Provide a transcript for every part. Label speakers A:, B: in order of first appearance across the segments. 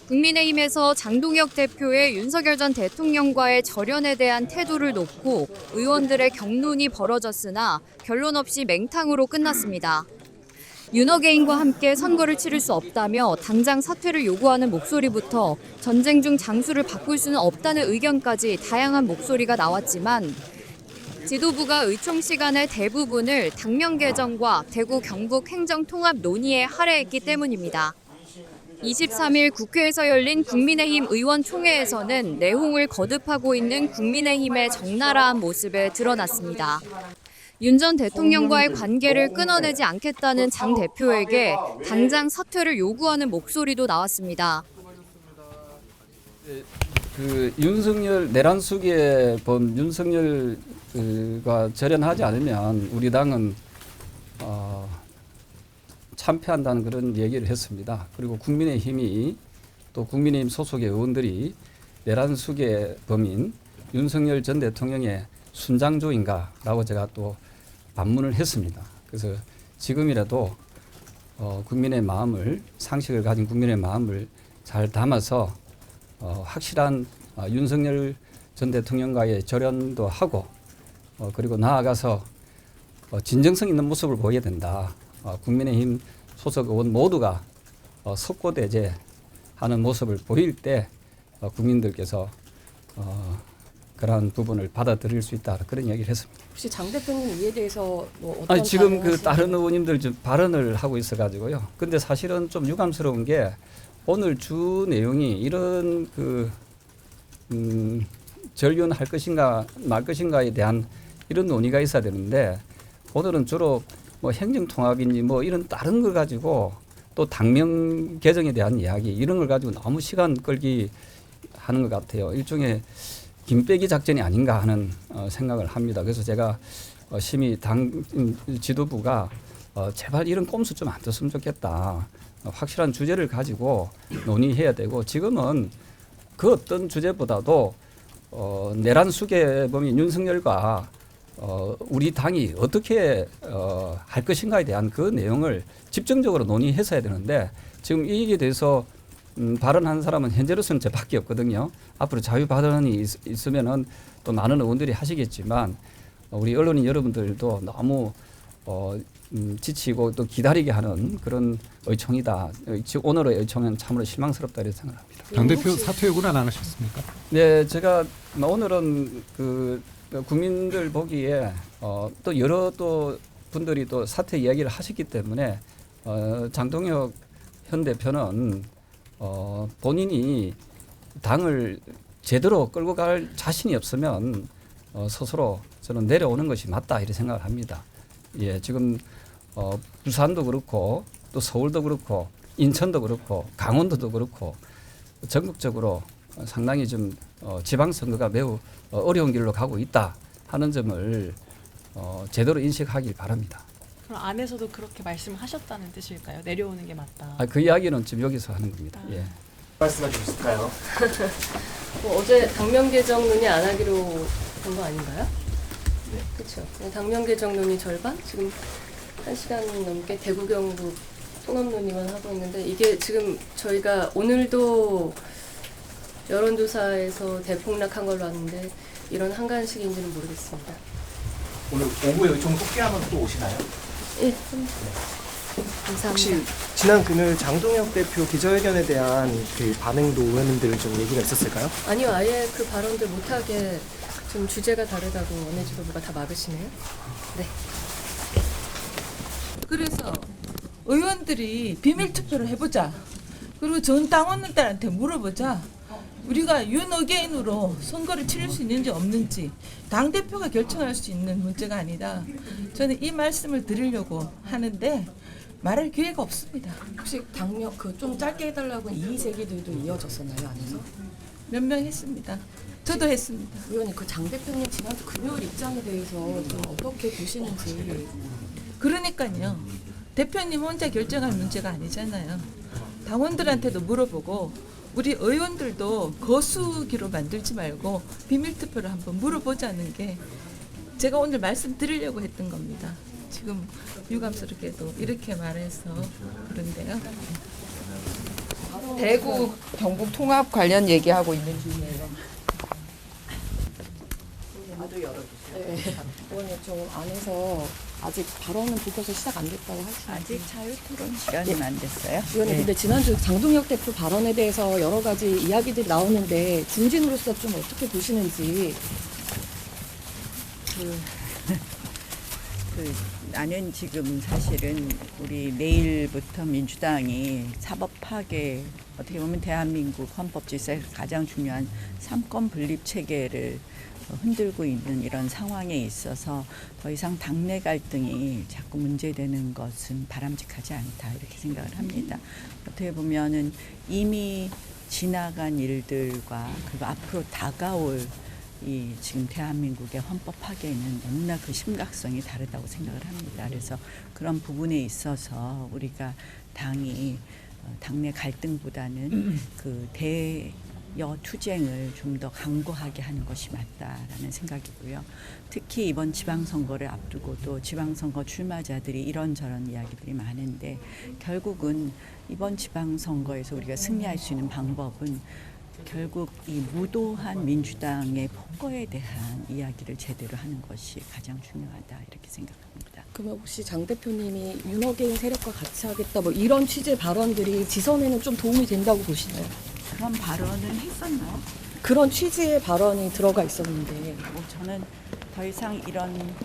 A: 국민의힘에서 장동혁 대표의 윤석열 전 대통령과의 절연에 대한 태도를 놓고 의원들의 격론이 벌어졌으나 결론 없이 맹탕으로 끝났습니다. 윤어게인과 함께 선거를 치를 수 없다며 당장 사퇴를 요구하는 목소리부터 전쟁 중 장수를 바꿀 수는 없다는 의견까지 다양한 목소리가 나왔지만 지도부가 의총 시간의 대부분을 당면 개정과 대구 경북 행정통합 논의에 할애했기 때문입니다. 23일 국회에서 열린 국민의힘 의원총회에서는 내홍을 거듭하고 있는 국민의힘의 적나라한 모습에 드러났습니다. 윤 전 대통령과의 관계를 끊어내지 않겠다는 장 대표에게 당장 사퇴를 요구하는 목소리도 나왔습니다.
B: 윤석열 내란 수계 범 윤석열과 절연하지 않으면 우리 당은 참패한다는 그런 얘기를 했습니다. 그리고 국민의힘이 또 국민의힘 소속의 의원들이 내란 수계 범인 윤석열 전 대통령의 순장조인가라고 제가 또 반문을 했습니다. 그래서 지금이라도 국민의 마음을 상식을 가진 국민의 마음을 잘 담아서 확실한 윤석열 전 대통령과의 절연도 하고 그리고 나아가서 진정성 있는 모습을 보여야 된다. 국민의힘 소속 의원 모두가 석고대죄하는 모습을 보일 때 국민들께서 그러한 부분을 받아들일 수 있다 그런 얘기를 했습니다.
C: 혹시 장 대표님 이에 대해서 뭐 어떤
B: 지금 그 다른 의원님들 좀 발언을 하고 있어가지고요. 근데 사실은 좀 유감스러운 게 오늘 주 내용이 이런 전륜할 것인가 말 것인가에 대한 이런 논의가 있어야 되는데 오늘은 주로 뭐 행정통합인지 뭐 이런 다른 걸 가지고 또 당명 개정에 대한 이야기 이런 걸 가지고 너무 시간 끌기 하는 것 같아요. 일종의 김빼기 작전이 아닌가 하는 생각을 합니다. 그래서 제가 심히 당 지도부가 제발 이런 꼼수 좀 안 뒀으면 좋겠다. 확실한 주제를 가지고 논의해야 되고 지금은 그 어떤 주제보다도 내란 수계범인 윤석열과 우리 당이 어떻게 할 것인가에 대한 그 내용을 집중적으로 논의했어야 되는데 지금 이 얘기에 대해서 발언하는 사람은 현재로서는 저밖에 없거든요. 앞으로 자유 발언이 있으면은 또 많은 의원들이 하시겠지만 우리 언론인 여러분들도 너무 지치고 또 기다리게 하는 그런 의총이다. 오늘의 의총은 참으로 실망스럽다 이렇게 생각합니다.
D: 당대표 사퇴 요구는 안 하셨습니까?
B: 네, 제가 오늘은 국민들 보기에 또 여러 또 분들이 또 사퇴 이야기를 하셨기 때문에 장동혁 현 대표는 본인이 당을 제대로 끌고 갈 자신이 없으면 스스로 저는 내려오는 것이 맞다 이렇게 생각을 합니다. 예, 지금 부산도 그렇고 또 서울도 그렇고 인천도 그렇고 강원도도 그렇고 전국적으로 상당히 좀 지방선거가 매우 어려운 길로 가고 있다 하는 점을 제대로 인식하길 바랍니다.
E: 그럼 안에서도 그렇게 말씀하셨다는 뜻일까요? 내려오는 게 맞다.
B: 그 이야기는 지금 여기서 하는 겁니다. 예.
F: 말씀해 주실까요?
C: 뭐 어제 당면 개정 논의 안 하기로 한 거 아닌가요? 네. 그렇죠. 당면 개정 논의 절반? 지금 1시간 넘게 대구 경북 통합 논의만 하고 있는데 이게 지금 저희가 오늘도 여론조사에서 대폭락한 걸로 아는데 이런 한간식인지는 모르겠습니다.
F: 오늘 오후에 의총 속개하면 또 오시나요?
C: 예, 감사합니다.
F: 혹시 지난 금요일 장동혁 대표 기자회견에 대한 그 반응도 의원님들 좀 얘기가 있었을까요?
C: 아니요, 아예 그 발언들 못하게 좀 주제가 다르다고 원내지도부가 다 막으시네요. 네.
G: 그래서 의원들이 비밀 투표를 해보자. 그리고 전 당원들한테 물어보자. 우리가 윤어게인으로 선거를 치를 수 있는지 없는지 당대표가 결정할 수 있는 문제가 아니다. 저는 이 말씀을 드리려고 하는데 말할 기회가 없습니다.
C: 혹시 당명 좀 짧게 해달라고 이의 제기들도 이어졌었나요, 안에서?
G: 몇 명 했습니다. 저도 했습니다.
C: 의원님, 장 대표님 지난주 금요일 입장에 대해서 좀 어떻게 보시는지.
G: 그러니까요. 대표님 혼자 결정할 문제가 아니잖아요. 당원들한테도 물어보고 우리 의원들도 거수기로 만들지 말고 비밀투표를 한번 물어보자는 게 제가 오늘 말씀드리려고 했던 겁니다. 지금 유감스럽게도 이렇게 말해서 그런데요. 대구 경북 통합 관련 얘기하고 있는 중이에요.
H: 의원님 좀 안에서 아직 발언은 불켜서 시작 안 됐다고 하시는데
I: 아직 자유토론 시간은 안 됐어요.
H: 의원님 근데 지난주 장동혁 대표 발언에 대해서 여러 가지 이야기들이 나오는데 중진으로서 좀 어떻게 보시는지.
I: 나는 지금 사실은 우리 내일부터 민주당이 사법 파괴, 어떻게 보면 대한민국 헌법 질서에서 가장 중요한 삼권 분립 체계를 흔들고 있는 이런 상황에 있어서 더 이상 당내 갈등이 자꾸 문제되는 것은 바람직하지 않다 이렇게 생각을 합니다. 어떻게 보면은 이미 지나간 일들과 그리고 앞으로 다가올 이 지금 대한민국의 헌법 파괴는 너무나 그 심각성이 다르다고 생각을 합니다. 그래서 그런 부분에 있어서 우리가 당이 당내 갈등보다는 그 대여 투쟁을 좀 더 강고하게 하는 것이 맞다라는 생각이고요. 특히 이번 지방선거를 앞두고 또 지방선거 출마자들이 이런저런 이야기들이 많은데 결국은 이번 지방선거에서 우리가 승리할 수 있는 방법은 결국 이 무도한 민주당의 폭거에 대한 이야기를 제대로 하는 것이 가장 중요하다 이렇게 생각합니다.
H: 그러면 혹시 장 대표님이 윤어게인 세력과 같이 하겠다 뭐 이런 취지의 발언들이 지선에는 좀 도움이 된다고 보시나요?
I: 그런 발언을 했었나요?
H: 그런 취지의 발언이 들어가 있었는데
I: 저는 더 이상 이런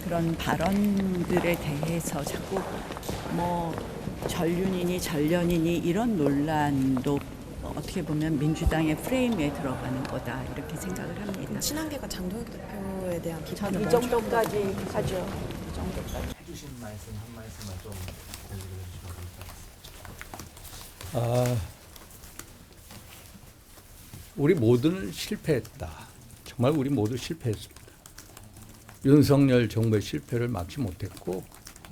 I: 그런 발언들에 대해서 자꾸 뭐 전륜이니 전련이니 이런 논란도 어떻게 보면 민주당의 프레임에 들어가는 거다 이렇게 생각을 합니다.
H: 친한계가 장동혁 대표에 대한 비판을
I: 이 정도까지 하죠. 이 정도까지.
J: 해주신 말씀 한 말씀만 좀 들려주시면
B: 아, 우리 모두는 실패했다. 정말 우리 모두 실패했습니다. 윤석열 정부의 실패를 막지 못했고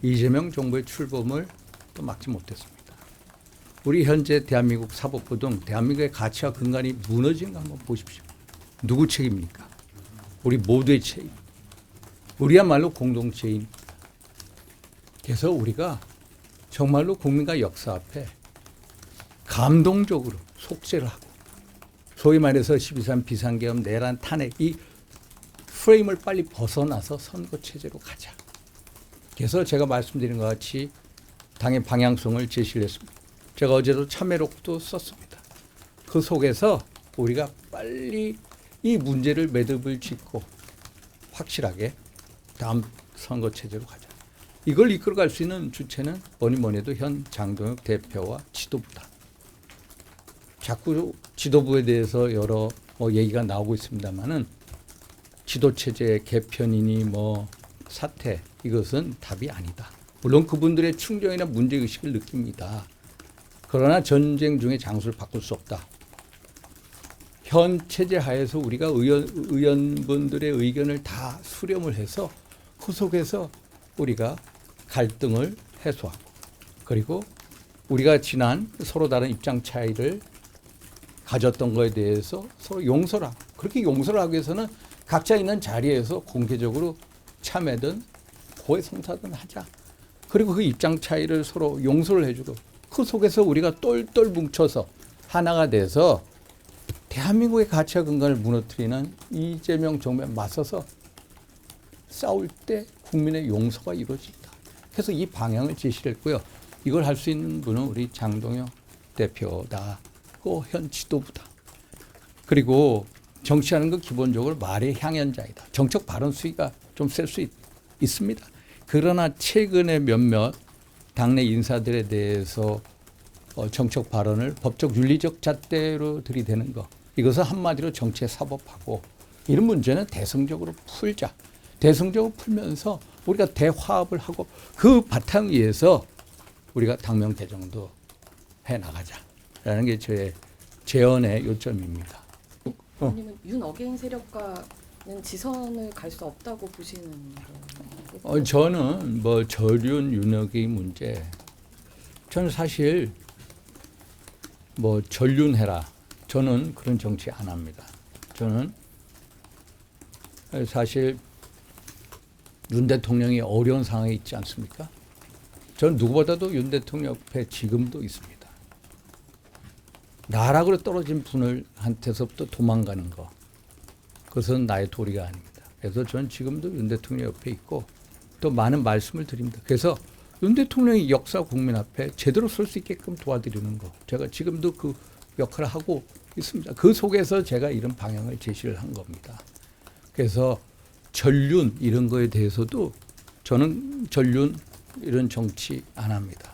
B: 이재명 정부의 출범을 또 막지 못했습니다. 우리 현재 대한민국 사법부 등 대한민국의 가치와 근간이 무너진 거 한번 보십시오. 누구 책임입니까? 우리 모두의 책임. 우리야말로 공동체입니다. 그래서 우리가 정말로 국민과 역사 앞에 감동적으로 속죄를 하고 소위 말해서 12.3 비상계엄 내란 탄핵 이 프레임을 빨리 벗어나서 선거체제로 가자. 그래서 제가 말씀드린 것 같이 당의 방향성을 제시를 했습니다. 제가 어제도 참여록도 썼습니다. 그 속에서 우리가 빨리 이 문제를 매듭을 짓고 확실하게 다음 선거체제로 가자. 이걸 이끌어갈 수 있는 주체는 뭐니 해도 현 장동혁 대표와 지도부다. 자꾸 지도부에 대해서 여러 얘기가 나오고 있습니다만은 지도체제 개편이니 사퇴 이것은 답이 아니다. 물론 그분들의 충정이나 문제의식을 느낍니다. 그러나 전쟁 중에 장소를 바꿀 수 없다. 현 체제 하에서 우리가 의원분들의 의견을 다 수렴을 해서 그 속에서 우리가 갈등을 해소하고 그리고 우리가 지난 서로 다른 입장 차이를 가졌던 것에 대해서 서로 용서를 하고 그렇게 용서를 하기 위해서는 각자 있는 자리에서 공개적으로 참회든 고해성사든 하자. 그리고 그 입장 차이를 서로 용서를 해주고 그 속에서 우리가 똘똘 뭉쳐서 하나가 돼서 대한민국의 가치와 근간을 무너뜨리는 이재명 정부에 맞서서 싸울 때 국민의 용서가 이루어진다. 그래서 이 방향을 제시를 했고요. 이걸 할 수 있는 분은 우리 장동혁 대표다. 그 현 지도부다. 그리고 정치하는 건 기본적으로 말의 향연자이다. 정책 발언 수위가 좀 셀 수 있습니다. 그러나 최근에 몇몇 당내 인사들에 대해서 정책 발언을 법적 윤리적 잣대로 들이대는 것. 이것은 한마디로 정치에 사법하고 이런 문제는 대승적으로 풀자. 대승적으로 풀면서 우리가 대화합을 하고 그 바탕 위에서 우리가 당명 개정도 해나가자라는 게 저의 제언의 요점입니다.
H: 아니면 윤어게인 세력과는 지선을 갈 수 없다고 보시는 거예요?
B: 저는 저륜 윤핵의 문제 저는 사실 전륜해라 저는 그런 정치 안 합니다. 저는 사실 윤 대통령이 어려운 상황에 있지 않습니까? 저는 누구보다도 윤 대통령 옆에 지금도 있습니다.
K: 나락으로 떨어진 분을 한테서부터 도망가는 거. 그것은 나의 도리가 아닙니다. 그래서 저는 지금도 윤 대통령 옆에 있고 또 많은 말씀을 드립니다. 그래서 윤 대통령이 역사 국민 앞에 제대로 설 수 있게끔 도와드리는 거. 제가 지금도 그 역할을 하고 있습니다. 그 속에서 제가 이런 방향을 제시를 한 겁니다. 그래서 전륜 이런 거에 대해서도 저는 전륜 이런 정치 안 합니다.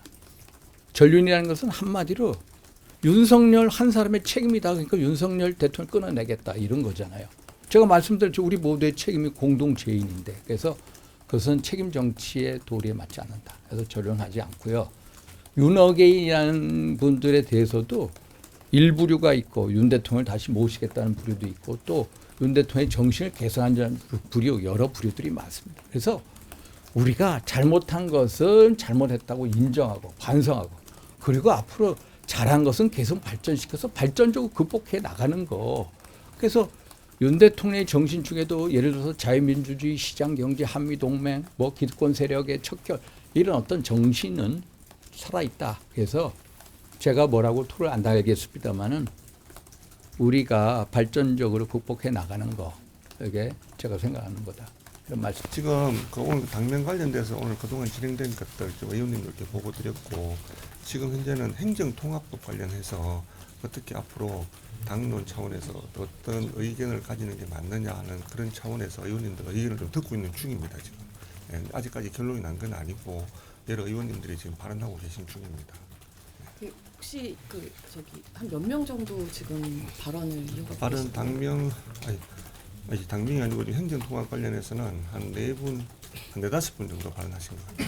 K: 전륜이라는 것은 한마디로 윤석열 한 사람의 책임이다. 그러니까 윤석열 대통령 끊어내겠다 이런 거잖아요. 제가 말씀드렸죠. 우리 모두의 책임이 공동 죄인인데 그래서 그것은 책임 정치의 도리에 맞지 않는다. 그래서 전륜하지 않고요. 윤어게인이라는 분들에 대해서도 일부류가 있고 윤 대통령을 다시 모시겠다는 부류도 있고 또 윤 대통령의 정신을 개선하는 부류 여러 부류들이 많습니다. 그래서 우리가 잘못한 것은 잘못했다고 인정하고 반성하고 그리고 앞으로 잘한 것은 계속 발전시켜서 발전적으로 극복해 나가는 거. 그래서 윤 대통령의 정신 중에도 예를 들어서 자유민주주의, 시장경제, 한미동맹, 뭐 기득권 세력의 척결 이런 어떤 정신은 살아있다. 그래서 제가 뭐라고 토를 안 달겠습니다만은 우리가 발전적으로 극복해 나가는 거 이게 제가 생각하는 거다. 이런 말씀.
L: 지금 그 오늘 당면 관련돼서 오늘 그동안 진행된 것들 의원님들께 보고 드렸고 지금 현재는 행정통합법 관련해서 어떻게 앞으로 당론 차원에서 어떤 의견을 가지는 게 맞느냐 하는 그런 차원에서 의원님들 의견을 좀 듣고 있는 중입니다. 지금 아직까지 결론이 난 건 아니고 여러 의원님들이 지금 발언하고 계신 중입니다.
H: 혹시 한 몇 명 정도 지금 발언을 이어가고
L: 발언 당명 아니 당명이 아니고 행정통합 관련해서는 한 4분, 한 4-5분 정도 발언하신 것 같아요.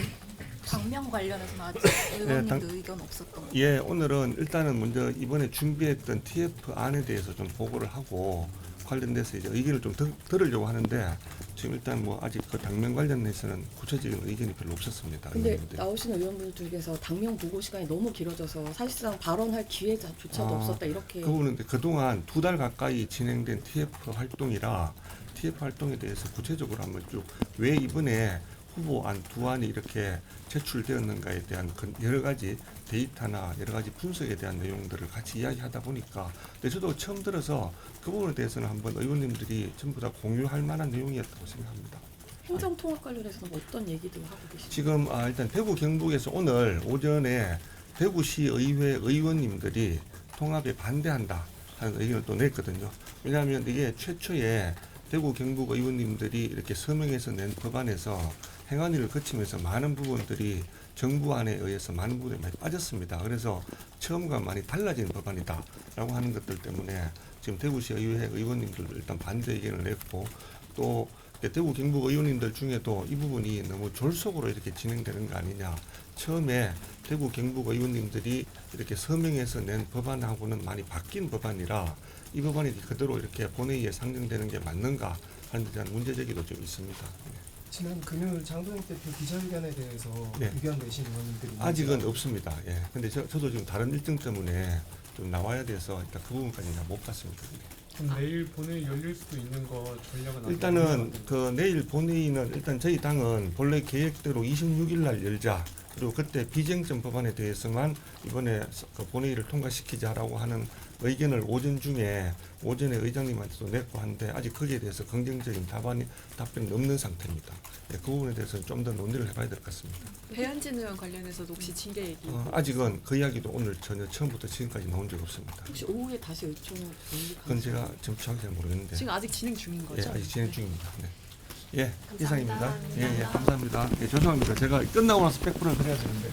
E: 당명 관련해서는 아직 의원님도 의견 없었던 거예요?
L: 예, 오늘은 일단은 먼저 이번에 준비했던 TF 안에 대해서 좀 보고를 하고 관련돼서 이제 의견을 좀 들으려고 하는데 지금 일단 뭐 아직 그 당면 관련해서는 구체적인 의견이 별로 없었습니다.
H: 근데
L: 의원님들이.
H: 나오시는 의원분들 중에서 당명 보고 시간이 너무 길어져서 사실상 발언할 기회조차도 없었다 이렇게.
L: 그 부분은 그동안 2달 가까이 진행된 TF 활동이라 TF 활동에 대해서 구체적으로 한번 쭉 왜 이번에 후보안 2안이 이렇게 제출되었는가에 대한 여러 가지 데이터나 여러 가지 분석에 대한 내용들을 같이 이야기하다 보니까 근데 저도 처음 들어서 그 부분에 대해서는 한번 의원님들이 전부 다 공유할 만한 내용이었다고 생각합니다.
H: 행정통합 관련해서는 어떤 얘기들 하고 계시죠?
L: 지금 일단 대구 경북에서 오늘 오전에 대구시 의회 의원님들이 통합에 반대한다 하는 의견을 또 냈거든요. 왜냐하면 이게 최초에 대구 경북 의원님들이 이렇게 서명해서 낸 법안에서 행안위를 거치면서 많은 부분들이 정부안에 의해서 많은 부분이 많이 빠졌습니다. 그래서 처음과 많이 달라진 법안이다라고 하는 것들 때문에 지금 대구시 의회 의원님들도 일단 반대 의견을 냈고 또 대구 경북 의원님들 중에도 이 부분이 너무 졸속으로 이렇게 진행되는 거 아니냐. 처음에 대구 경북 의원님들이 이렇게 서명해서 낸 법안하고는 많이 바뀐 법안이라 이 법안이 그대로 이렇게 본회의에 상정되는 게 맞는가 하는 데 대한 문제제기도 좀 있습니다.
F: 지난 금요일 장동혁 대표 기자회견에 대해서
L: 네.
F: 의견 내신 의원님들이
L: 아직은 없습니다. 예. 근데 저도 지금 다른 일정 때문에 좀 나와야 돼서 일단 그 부분까지는 못 갔습니다.
D: 그럼 내일 본회의 열릴 수도 있는 거 전략은
L: 일단은 그 내일 본회의는 일단 저희 당은 본래 계획대로 26일 날 열자. 그리고 그때 비쟁점 법안에 대해서만 이번에 그 본회의를 통과시키자라고 하는 의견을 오전에 의장님한테도 냈고 한데 아직 거기에 대해서 긍정적인 답변이 없는 상태입니다. 네, 그 부분에 대해서는 좀 더 논의를 해봐야 될 것 같습니다.
E: 배현진 의원 관련해서도 혹시 징계 얘기?
L: 아직은 그 이야기도 오늘 전혀 처음부터 지금까지 나온 적 없습니다.
H: 혹시 오후에 다시 요청을
L: 그건 제가 지금 정확히 잘 모르겠는데.
E: 지금 아직 진행 중인 거죠?
L: 예, 아직 진행 중입니다. 네. 예, 이상입니다. 예, 감사합니다. 예, 죄송합니다. 제가 끝나고 나서 100%를 드려야 되는데.